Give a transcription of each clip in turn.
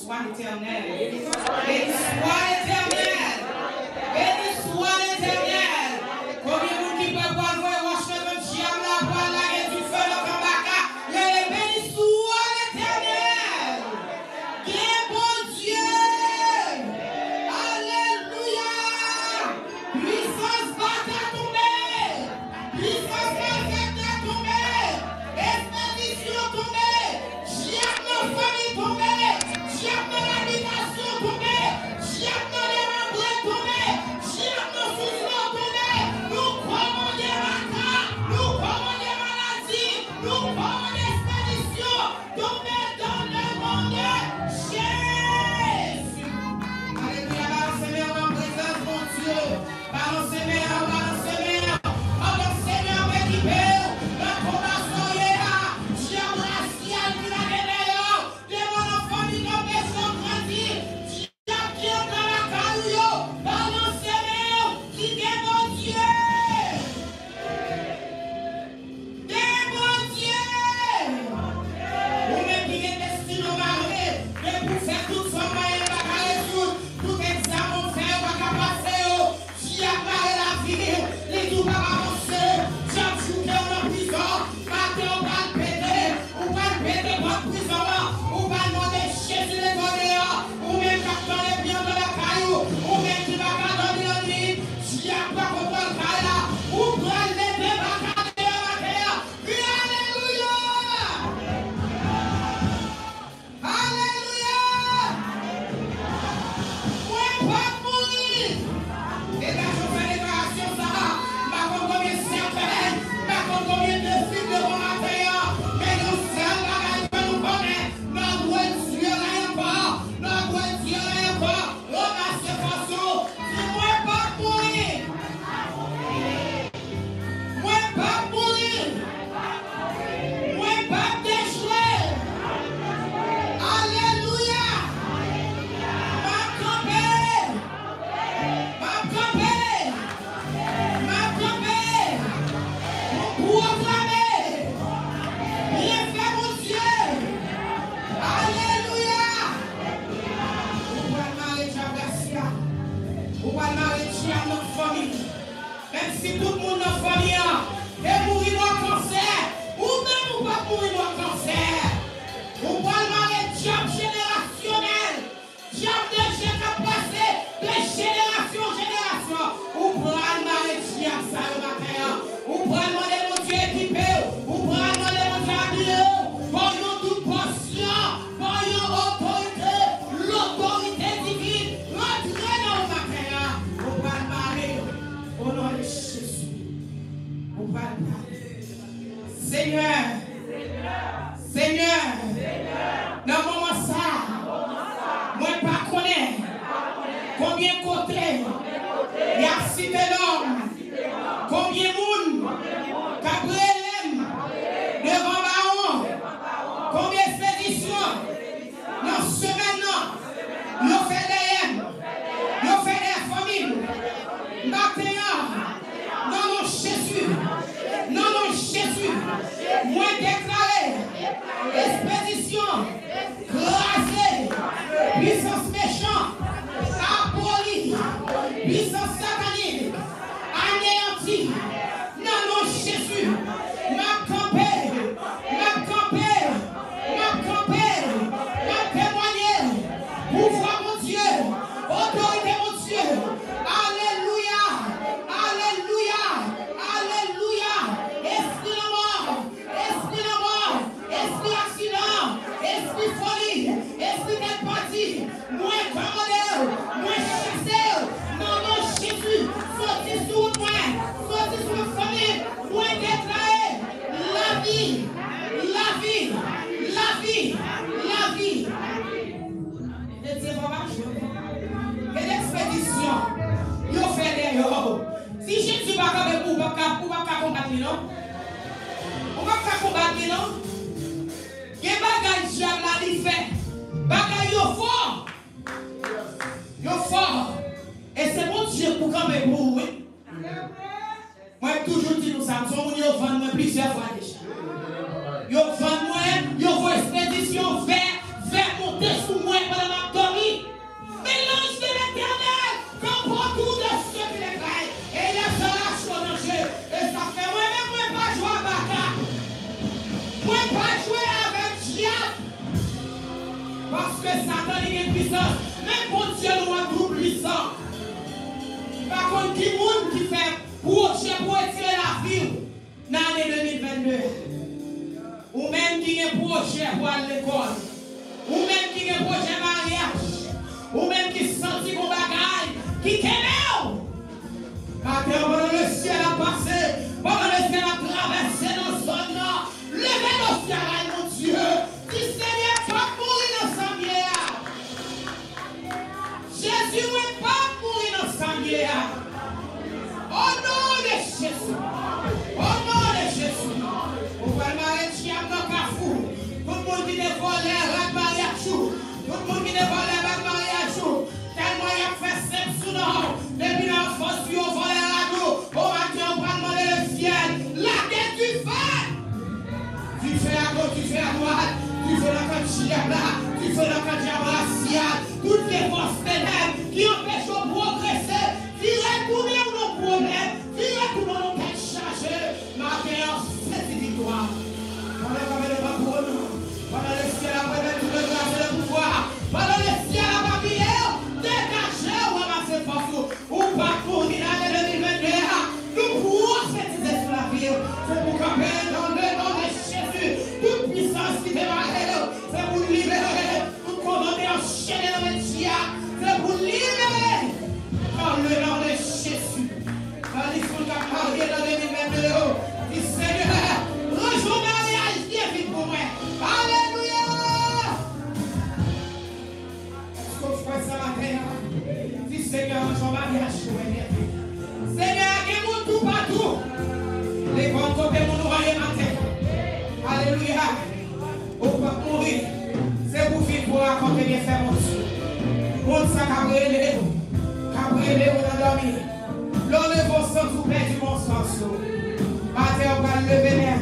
soit l'Éternel. Béni soit l'Éternel. Béni soit l'Éternel. Combien de monde qui peut pas voir Washington diable là pour la guerre du feu dans Kambaka. Béni soit l'Éternel. Bien bon Dieu. Alléluia. Puissance bata tombée. Puissance bata tombée. Expédition tombée. Diable dans la famille tombée. Diable dans l'habitation tombée. Diable dans les membres tombés. Diable dans le sous-sol tombé. Nous commandons Raka. Nous commandons maladie. Nous commandons expédition. Tombée dans le monde. Jésus. Alléluia. Balancez-moi en présence, mon Dieu. Balancez-moi, balancez-moi. Balancez-moi en équipé. La commence là. Diable racial qui l'a gagné. Devant la famille comme des gens grandis. Diable qui est dans la caillou. Balancez-moi. Qui est mon Dieu. Des bon Dieu. Vous-même qui êtes destiné au mari. Mais pour faire tout son moyen, pas qu'à résoudre. Tout examen fait, pas qu'à passer. Diable a la vie. Les tout pas avancer. Diable joue en prison. Matin, on va le péter. On va le péter pour la prison. On va demander Jésus les bonheurs. Ou même quand les biens de la caillou. Ou même qui va pas dormir en nuit. Diable pas contre le caillou là. Ou prendre les deux bagages de la terre. Oui, alléluia. Alléluia. Ouais, pas mourir. Et là, je fais déclaration ça. Ma combien de certaines. Ma combien de filles de mon matin. Mais nous sommes là, nous connaissons. Notre Dieu là encore. Notre Dieu là encore. On a ces façons. Dis-moi pas mourir. Moi pas mourir. Moi pas déjouer. Alléluia. Ma campée. Ma campée. Ma campée. Pour proclamer. Bien fait mon Dieu. Alléluia. On va marier Diabasia. On va marier Diable dans la famille. Même si tout le monde dans la famille est mourir dans le cancer. Ou même ou pas mourir dans le cancer. On va marier Diable générationnel. Diable de qui a passé de génération en génération. On va marier Diable ça le matin. On va demander mon Dieu équipé. On va demander mon Dieu habillé. Voyons toute portion. Voyons autorité. L'autorité divine. Rentrez dans le matin. On va marier. Au nom de Jésus. On va marier. Seigneur. Seigneur. Dans le moment ça. Moi pas connaître. Combien de côtés. Il y a cité l'homme. Combien de monde. Gabriel. Devant Baron. Combien d'expéditions. Dans ce semaine. Nous fait des nous fait des familles. Maintenant. Non, non, Jésus. Non, non, Jésus. Moi déclaré. Expédition. Crasée. Puissance méchante. Abolie. Puissance satanique. Anéantie. Non, non, Jésus. Ma campée. Ma campée. Ma campée. Ma témoigner. Pouvoir mon Dieu. Autorité mon Dieu. Alléluia. Alléluia. Alléluia. Esprit de mort. Esprit de mort. Esprit accident. Esprit folie. Esprit d'être parti. Moins commandeur. Moins chasseur. Non, non, Jésus. Sortez sur moi. Sortez sur ma famille. Moins déclaré. La vie. La vie. La vie. La vie. Et c'est vraiment et l'expédition. Yo fait des yo. Si Jésus ne va pas combattre, non? On va pas combattre, non? Il y a des bagages diable là, il fait. Bagages yo fort. Yo fort. Et c'est mon Dieu pour quand même pour oui. Moi, toujours dit nous ça. Nous yo vend moi plusieurs fois déjà. Yo vend moi, yo vend expédition vers monter sous moi pendant que Satan a une puissance. Mais bon Dieu nous rend tout puissant. Par contre, qui monde qui fait projet pour étirer la vie dans l'année 2022. Ou même qui a un projet pour aller à l'école. Ou même qui a un projet mariage. Ou même qui sentit qu'on bagaille. Qui kemeo. Matin, pendant le ciel a passé. Pendant le ciel a traversé nos zones. Levez nos ciels, mon Dieu. Qui Seigneur pas mourir dans sa bière. Jésus n'est pas mourir dans sa bière. Au nom de Jésus. Au nom de Jésus. On va marier dans Carrefour. Tout le monde qui est volé à mariage. Tout le monde qui est volé à mariage. Tellement il a fait 7 sous nous. Depuis l'enfance, il a volé à nous. Au matin, on va demander le ciel. Laquelle tu fais? Tu fais à gauche, tu fais à droite. Tu fais la candidature là. Tu fais la candidature raciale. Toutes les forces ténèbres qui empêchent de progresser. Virez tout nos problèmes. Virez tout nos têtes chargées. Matin, c'est une victoire. Pendant le ciel a prévu tout le grâce et le pouvoir. Pendant le ciel a papillé, dégagez ou ramassez force. Ou pas pour l'année 2021. Nous pouvons synthétiser sur la vie. C'est pour camper dans le nom de Jésus. Toute puissance qui démarre, c'est pour libérer. Tout commander enchaîner dans les tiers. C'est pour libérer. Dans le nom de Jésus. Dans l'histoire qu'a marié dans 2022. Dis Seigneur, rejoins mariage qui est vite pour moi. Alléluia. Est-ce qu'on fait ça matin? Dis Seigneur, rejoins mariage pour moi. Seigneur, il y a mon tout partout. Les bons côtés pour nous voyer matin. Alléluia. On va mourir. C'est pour vivre pour raconter bien faire mon Dieu. Mon ça cabré ou d'endormir. L'enlevons sans tout perdre du bon sens. Matin, on va lever l'air.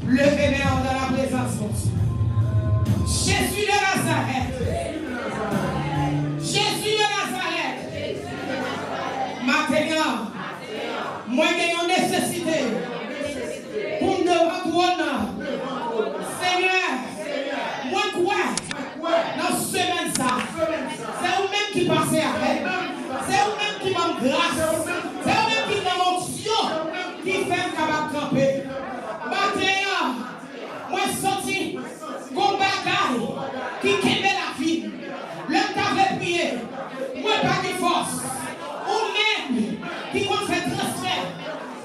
Levez les mains dans la présence de Dieu. Jésus de Nazareth. Jésus de Nazareth. Maintenant, moi j'ai une nécessité pour nous retourner. Seigneur, moi quoi dans ce semaine ça. C'est vous-même qui passez avec. C'est vous-même qui m'en grâce. C'est vous-même qui m'en onction qui fait capable de camper. Matin, moi sorti comme bagaille qui kembe la vie. Le t'avait prié. Moi pas de force. Ou même qui compte faire transfert.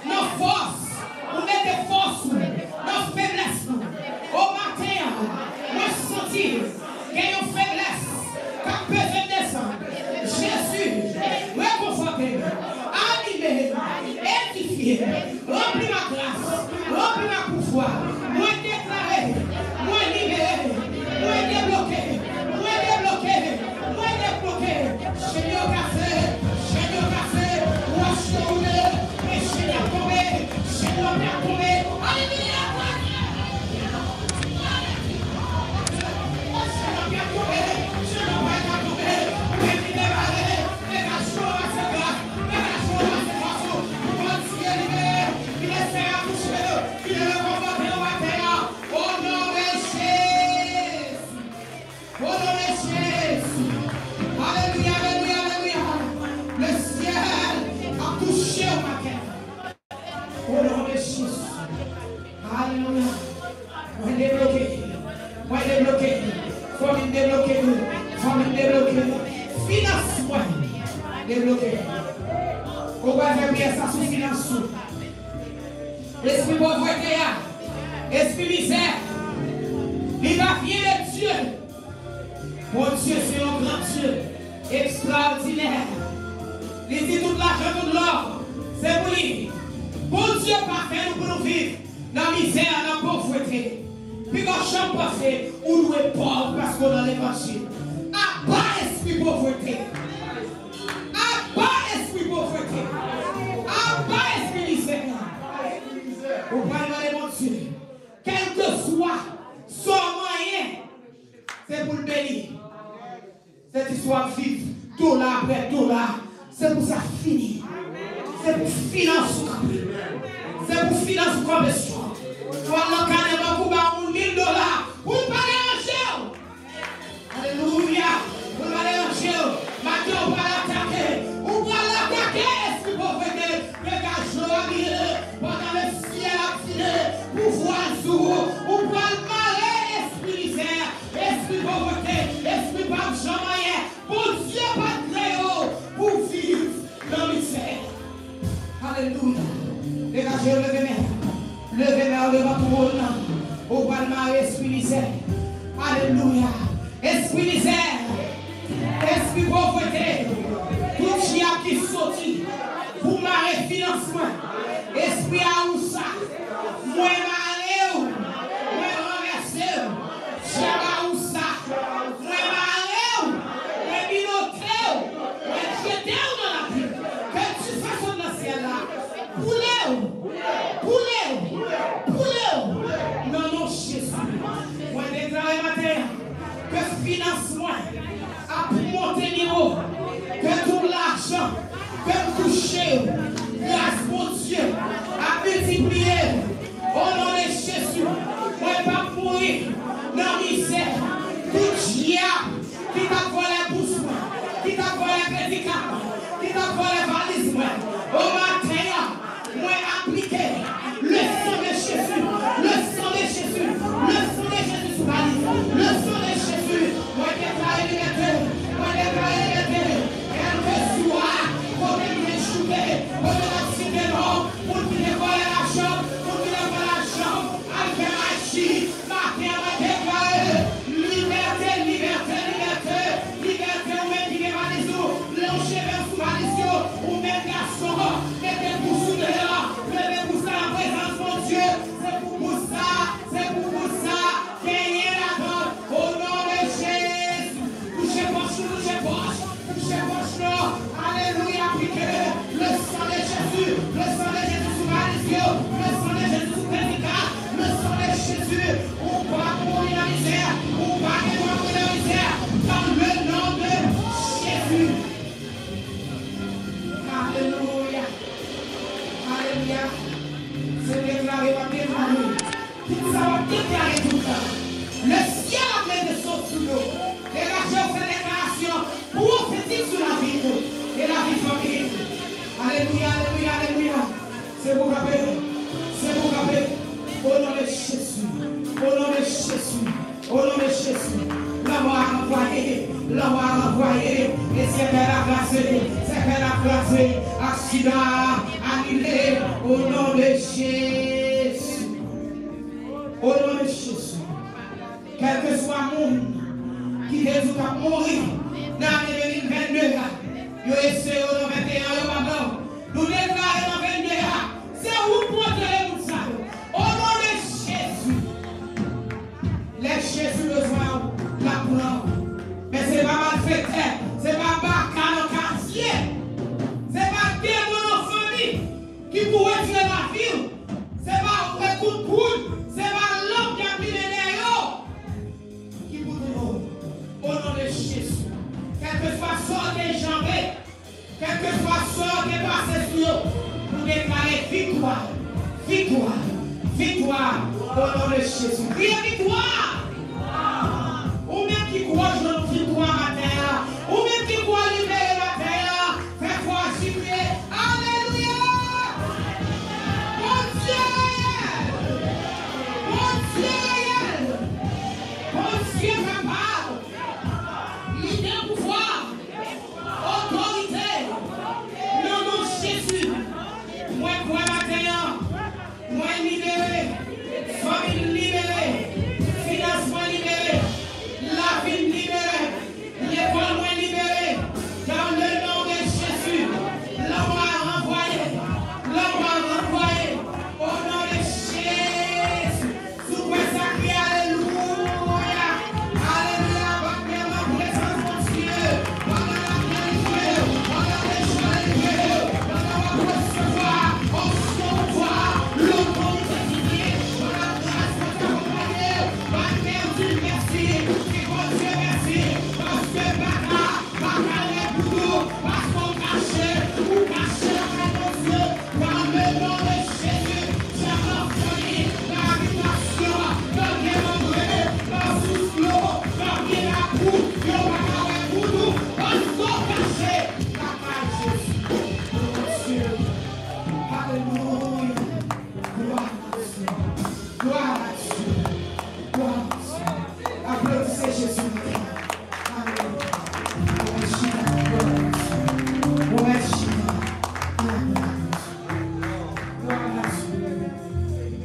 Nos forces. Ou met des forces. Nos faiblesses. Au matin, moi sorti qu'il y a une faiblesse. Quand besoin de descendre. Jésus, réconforté, animé, édifié, rempli ma grâce, rempli ma pouvoir, moi déclaré, moi libéré, moi débloqué, Seigneur café, wash tourné, et Seigneur tombé, alléluia. Finance-moi. Débloqué. On va faire bien ça sous finance. Esprit pauvreté, esprit misère. Il va fier de Dieu. Mon Dieu, c'est un grand Dieu. Extraordinaire. Il dit tout l'argent, tout l'or. C'est pour lui. Bon Dieu parfait nous pour nous vivre dans la misère, dans la pauvreté. Puis quand je chante passé, on nous est pauvre parce qu'on a l'évangile. À bas esprit pauvreté. À bas esprit pauvreté. À bas esprit misère. Vous parlez de mon Dieu. Quel que soit son moyen, c'est pour le bénir. Cette histoire vive, dollar après dollar, c'est pour ça finir. C'est pour financer. C'est pour financer comme ça. Voilà, quand on va $1,000, vous parlez en gel. Alléluia. Alléluia. Dégagez, levez-moi. Levez-moi devant tout le monde. Au palmarès, esprit misère. Alléluia. Esprit misère. Esprit pauvreté. Tout chia qui sorti. Pour ma financement. Esprit à où ça. Moi, ma moi, renversé. Chia où ça. Moi, ma moi, binoté. Moi, jeté dans la vie. Que tu fasses dans ce ciel là. Poulez. Non, non, Jésus. Moi, déclare matin que financement a monté niveau. Que tout l'argent, que toucher, grâce mon Dieu, a multiplié. Au nom de Jésus, moi, pas mourir dans la misère. Tout diable qui t'a volé pour soi, qui t'a volé médicaments, qui t'a volé valise, au matin, moi, appliquer le sang de Jésus, le sang de Jésus, le sang de Jésus sous valise, le sang de Jésus, moi, déclare liberté, moi, déclare liberté, quel que soit, pour qu'il ait échoué, pour qu'il ait accidé l'homme, pour qu'il ait volé l'argent, pour qu'il ait volé l'argent, avec magie, matin, moi, déclare liberté, liberté, liberté, liberté, ou même qui est valise, l'enchevêt sous valise, ou même garçon, mettez pour sous de là, levez pour ça la présence, mon Dieu, c'est pour ça, gagner la donne, au nom de Jésus, touchez poche, alléluia, appliquez le sang de Jésus, sous Marisio, le sang de Jésus sous Pénica, le sang de Jésus, on va mourir la misère, on va mourir la misère, dans le nom de Jésus. Alléluia. Alléluia. C'est déclaré, va déclarer. Tout ça va déclarer tout ça. Le ciel a plein de sauts sous l'eau. Dégagez cette déclaration prophétique sur la vie et la vie famille. Alléluia, alléluia, alléluia. C'est pour rappeler. C'est pour rappeler. Au nom de Jésus. Au nom de Jésus. Au nom de Jésus. L'amour a envoyé. Et c'est qu'elle a placé. Accident annulé. Au nom de Jésus. Au nom de Jésus. Quel que soit le monde qui résout à mourir dans l'année 2022, il essaie au 21, nous déclarons dans 22, c'est où protéger nous ça. Au nom de Jésus. Laisse Jésus besoin la prendre. Mais ce n'est pas malfaiteur, ce n'est pas bacard dans le quartier, ce n'est pas démon en famille qui pourrait tuer la vie, ce n'est pas un coup de poule, ce n'est pas l'homme qui a mis les nerfs qui vous donne. Au nom de Jésus. Quel que soit sort des jambes, quel que soit sort des passés sur eux, pour déclarer victoire. Victoire. Victoire. Au nom de Jésus. Criez victoire. Ou même qui croit dans victoire à terre. Ou même qui croit libérer la terre. Fais foi jubiler. Alléluia. Bon Dieu. Bon Dieu. Bon Dieu capable. Leader pouvoir. Autorité. Non, non, Jésus. Moi, pour matin. Moi, libéré. Famille libérée. Finance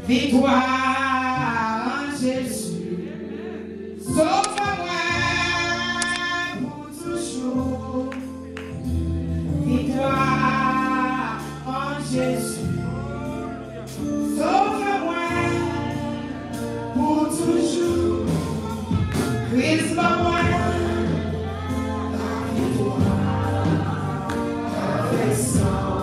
Victoire en Jésus. Sauve-moi pour toujours. Victoire en Jésus. Sauve-moi pour toujours. Brise-moi la victoire avec sang.